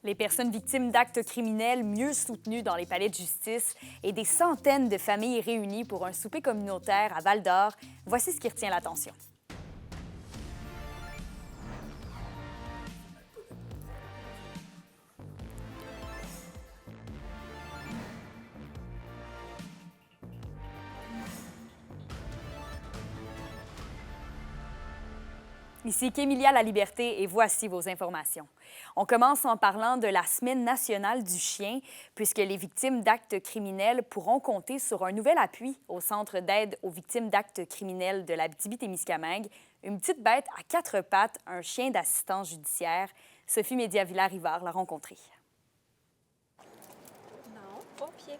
Les personnes victimes d'actes criminels mieux soutenues dans les palais de justice et des centaines de familles réunies pour un souper communautaire à Val-d'Or, voici ce qui retient l'attention. Ici Kémilia Laliberté et voici vos informations. On commence en parlant de la Semaine nationale du chien, puisque les victimes d'actes criminels pourront compter sur un nouvel appui au Centre d'aide aux victimes d'actes criminels de l'Abitibi-Témiscamingue. Une petite bête à 4 pattes, un chien d'assistance judiciaire. Sophie Médiavilla-Rivard l'a rencontré. Non, au pied.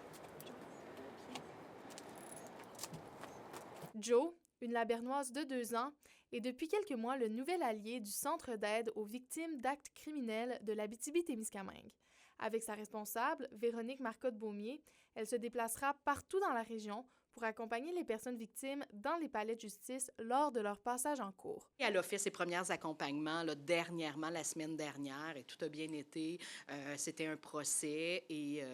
Joe, une labernoise de 2 ans, est depuis quelques mois le nouvel allié du Centre d'aide aux victimes d'actes criminels de l'Abitibi-Témiscamingue. Avec sa responsable, Véronique Marcotte-Beaumier, elle se déplacera partout dans la région pour accompagner les personnes victimes dans les palais de justice lors de leur passage en cours. Elle a fait ses premiers accompagnements dernièrement, la semaine dernière, et tout a bien été. C'était un procès et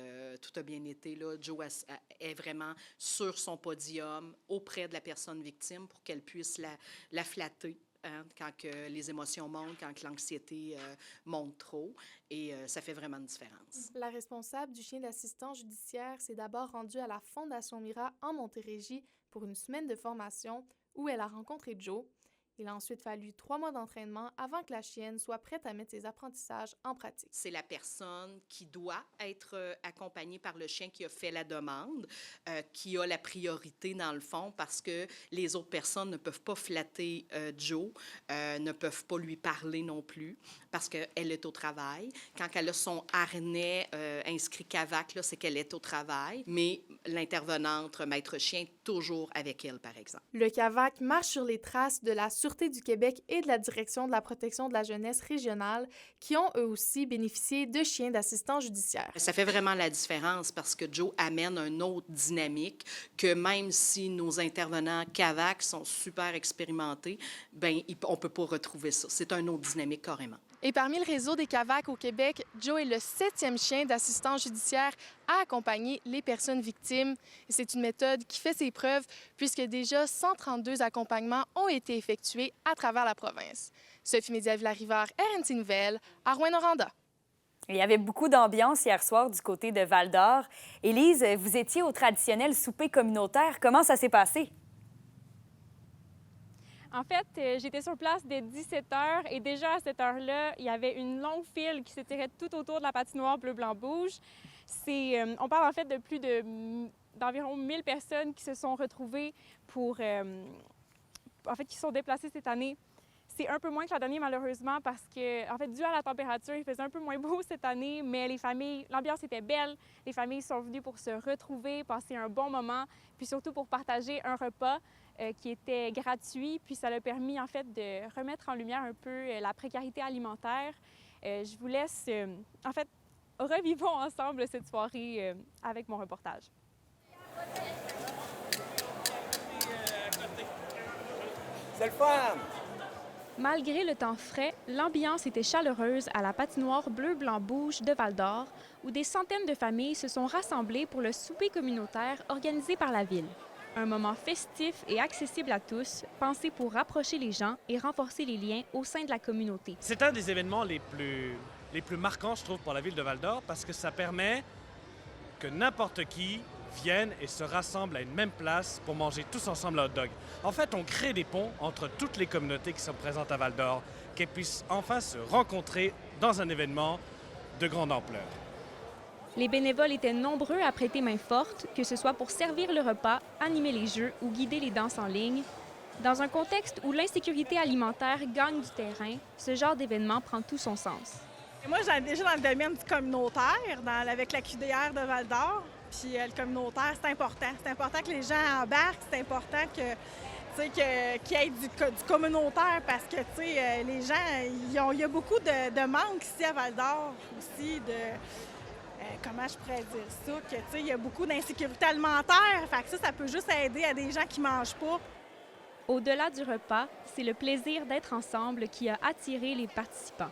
tout a bien été. Là, Joe est vraiment sur son podium auprès de la personne victime pour qu'elle puisse la flatter. Hein, quand que les émotions montent, quand que l'anxiété monte trop. Et ça fait vraiment une différence. La responsable du chien d'assistance judiciaire s'est d'abord rendue à la Fondation Mira en Montérégie pour une semaine de formation où elle a rencontré Joe. Il a ensuite fallu 3 mois d'entraînement avant que la chienne soit prête à mettre ses apprentissages en pratique. C'est la personne qui doit être accompagnée par le chien qui a fait la demande, qui a la priorité dans le fond parce que les autres personnes ne peuvent pas flatter Joe, ne peuvent pas lui parler non plus parce qu'elle est au travail. Quand elle a son harnais inscrit CAVAC, c'est qu'elle est au travail, mais l'intervenante, maître chien, est toujours avec elle, par exemple. Le CAVAC marche sur les traces de la Sûreté du Québec et de la Direction de la protection de la jeunesse régionale qui ont eux aussi bénéficié de chiens d'assistance judiciaire. Ça fait vraiment la différence parce que Joe amène une autre dynamique que même si nos intervenants CAVAC sont super expérimentés, ben on ne peut pas retrouver ça. C'est une autre dynamique carrément. Et parmi le réseau des CAVAC au Québec, Joe est le 7e chien d'assistance judiciaire à accompagner les personnes victimes. Et c'est une méthode qui fait ses preuves puisque déjà 132 accompagnements ont été effectués à travers la province. Sophie Médiavilla-Rivard, RNC Nouvelles, à Rouyn-Noranda. Il y avait beaucoup d'ambiance hier soir du côté de Val-d'Or. Élise, vous étiez au traditionnel souper communautaire. Comment ça s'est passé? En fait, j'étais sur place dès 17 h et déjà à cette heure-là, il y avait une longue file qui s'étirait tout autour de la patinoire bleu-blanc-rouge. On parle en fait de d'environ 1000 personnes qui se sont retrouvées qui sont déplacées cette année. C'est un peu moins que l'an dernier, malheureusement, parce que, en fait, dû à la température, il faisait un peu moins beau cette année, mais l'ambiance était belle. Les familles sont venues pour se retrouver, passer un bon moment, puis surtout pour partager un repas qui était gratuit. Puis ça a permis, en fait, de remettre en lumière un peu la précarité alimentaire. Je vous laisse, en fait, revivons ensemble cette soirée avec mon reportage. C'est le fun! Malgré le temps frais, l'ambiance était chaleureuse à la patinoire bleu-blanc-rouge de Val-d'Or, où des centaines de familles se sont rassemblées pour le souper communautaire organisé par la Ville. Un moment festif et accessible à tous, pensé pour rapprocher les gens et renforcer les liens au sein de la communauté. C'est un des événements les plus marquants, je trouve, pour la Ville de Val-d'Or, parce que ça permet que n'importe qui viennent et se rassemblent à une même place pour manger tous ensemble un hot dog. En fait, on crée des ponts entre toutes les communautés qui sont présentes à Val-d'Or, qu'elles puissent enfin se rencontrer dans un événement de grande ampleur. Les bénévoles étaient nombreux à prêter main forte, que ce soit pour servir le repas, animer les jeux ou guider les danses en ligne. Dans un contexte où l'insécurité alimentaire gagne du terrain, ce genre d'événement prend tout son sens. Moi, j'étais déjà dans le domaine du communautaire, avec la QDR de Val-d'Or. Puis le communautaire, c'est important. C'est important que les gens embarquent, c'est important qu'il y ait du communautaire parce que les gens, il y a beaucoup de manque ici à Val-d'Or aussi comment je pourrais dire ça, que il y a beaucoup d'insécurité alimentaire. Fait que ça peut juste aider à des gens qui mangent pas. Au-delà du repas, c'est le plaisir d'être ensemble qui a attiré les participants.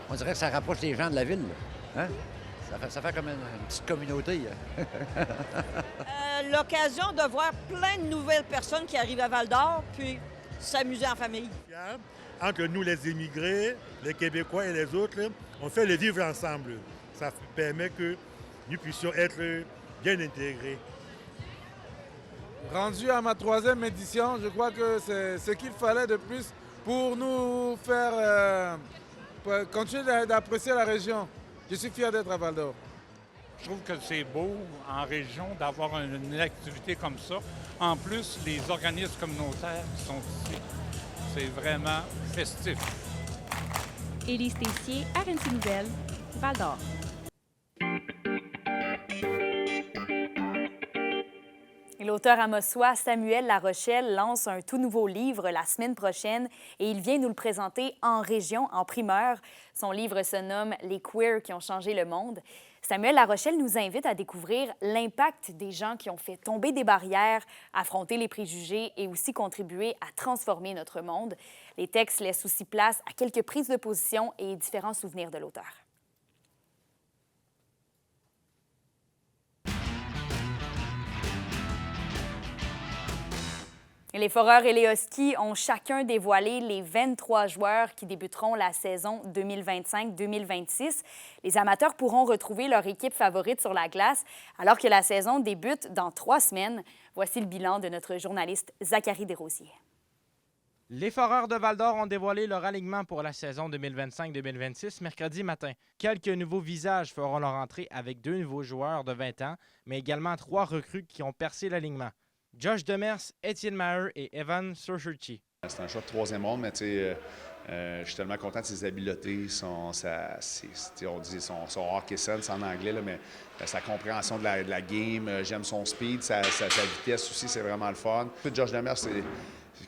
On dirait que ça rapproche les gens de la ville. Hein? Ça fait comme une petite communauté. L'occasion de voir plein de nouvelles personnes qui arrivent à Val-d'Or, puis s'amuser en famille. Entre nous, les immigrés, les Québécois et les autres, on fait le vivre ensemble. Ça permet que nous puissions être bien intégrés. Rendu à ma 3e édition, je crois que c'est ce qu'il fallait de plus pour nous faire continuer d'apprécier la région. Je suis fier d'être à Val-d'Or. Je trouve que c'est beau en région d'avoir une activité comme ça. En plus, les organismes communautaires qui sont ici, c'est vraiment festif. Élise Tessier, RNC Nouvelles, Val-d'Or. L'auteur amosois Samuel Larochelle lance un tout nouveau livre la semaine prochaine et il vient nous le présenter en région, en primeur. Son livre se nomme « Les queers qui ont changé le monde ». Samuel Larochelle nous invite à découvrir l'impact des gens qui ont fait tomber des barrières, affronter les préjugés et aussi contribuer à transformer notre monde. Les textes laissent aussi place à quelques prises de position et différents souvenirs de l'auteur. Les Foreurs et les Huskies ont chacun dévoilé les 23 joueurs qui débuteront la saison 2025-2026. Les amateurs pourront retrouver leur équipe favorite sur la glace alors que la saison débute dans 3 semaines. Voici le bilan de notre journaliste Zachary Desrosiers. Les Foreurs de Val-d'Or ont dévoilé leur alignement pour la saison 2025-2026 mercredi matin. Quelques nouveaux visages feront leur entrée avec 2 nouveaux joueurs de 20 ans, mais également 3 recrues qui ont percé l'alignement. Josh Demers, Étienne Maheu et Evan Surchurchi. C'est un choix de 3e ronde, mais je suis tellement content de ses habiletés, on dit son hockey sense en anglais, là, mais sa compréhension de la game. J'aime son speed, sa vitesse aussi, c'est vraiment le fun. Josh Demers,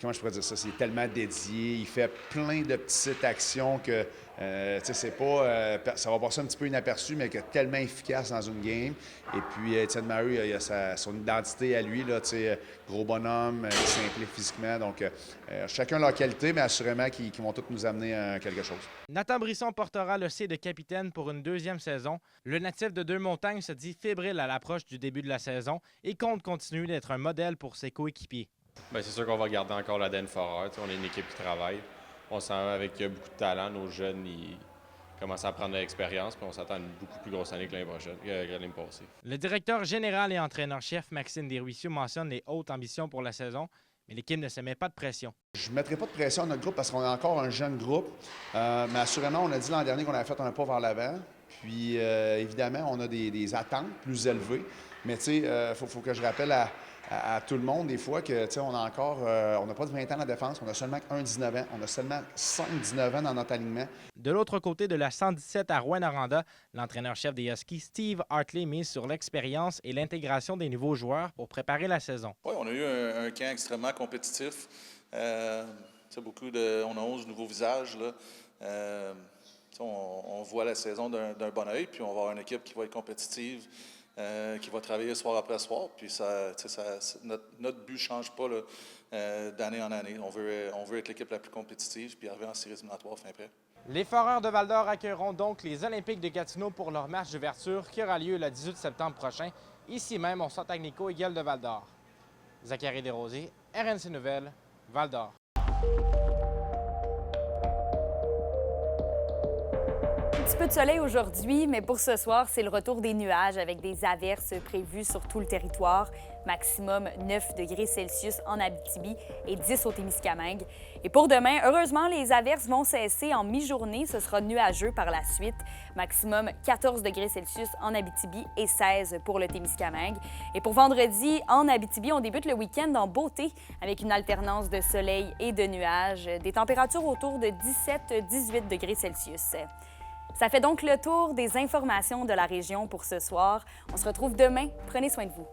comment je pourrais dire ça, c'est tellement dédié, il fait plein de petites actions que c'est pas, ça va passer un petit peu inaperçu, mais que tellement efficace dans une game. Et puis Étienne Maheu, il a son identité à lui, là, gros bonhomme, simple physiquement. Donc chacun leur qualité, mais assurément qu'ils vont tous nous amener à quelque chose. Nathan Brisson portera le C de capitaine pour une 2e saison. Le natif de Deux-Montagnes se dit fébrile à l'approche du début de la saison et compte continuer d'être un modèle pour ses coéquipiers. Bien, c'est sûr qu'on va garder encore l'ADN Foreur. On est une équipe qui travaille. On sent avec beaucoup de talent. Nos jeunes, ils commencent à prendre de l'expérience. Puis on s'attend à une beaucoup plus grosse année que l'année passée. Le directeur général et entraîneur-chef Maxime Desruisseaux mentionne les hautes ambitions pour la saison, mais l'équipe ne se met pas de pression. Je ne mettrai pas de pression à notre groupe parce qu'on est encore un jeune groupe. Mais assurément, on a dit l'an dernier qu'on avait fait un pas vers l'avant. Puis évidemment, on a des attentes plus élevées. Mais tu sais, faut que je rappelle à tout le monde, des fois, que on a encore, on n'a pas de 20 ans en défense, on a seulement un 19 ans, on a seulement 5 19 ans dans notre alignement. De l'autre côté de la 117 à Rouyn-Noranda, l'entraîneur-chef des Huskies, Steve Hartley, mise sur l'expérience et l'intégration des nouveaux joueurs pour préparer la saison. Oui, on a eu un camp extrêmement compétitif. On a 11 nouveaux visages. Là. On voit la saison d'un bon œil, puis on va avoir une équipe qui va être compétitive. Qui va travailler soir après soir. Puis notre but ne change pas là, d'année en année. On veut être l'équipe la plus compétitive puis arriver en séries éliminatoires fin prêt. Les Foreurs de Val-d'Or accueilleront donc les Olympiques de Gatineau pour leur match d'ouverture qui aura lieu le 18 septembre prochain, ici même au Centre Agnico Eagle de Val-d'Or. Zachary Desrosiers, RNC Nouvelles, Val-d'Or. Un petit peu de soleil aujourd'hui, mais pour ce soir, c'est le retour des nuages avec des averses prévues sur tout le territoire. Maximum 9 degrés Celsius en Abitibi et 10 au Témiscamingue. Et pour demain, heureusement, les averses vont cesser en mi-journée. Ce sera nuageux par la suite. Maximum 14 degrés Celsius en Abitibi et 16 pour le Témiscamingue. Et pour vendredi, en Abitibi, on débute le week-end en beauté avec une alternance de soleil et de nuages. Des températures autour de 17-18 degrés Celsius. Ça fait donc le tour des informations de la région pour ce soir. On se retrouve demain. Prenez soin de vous.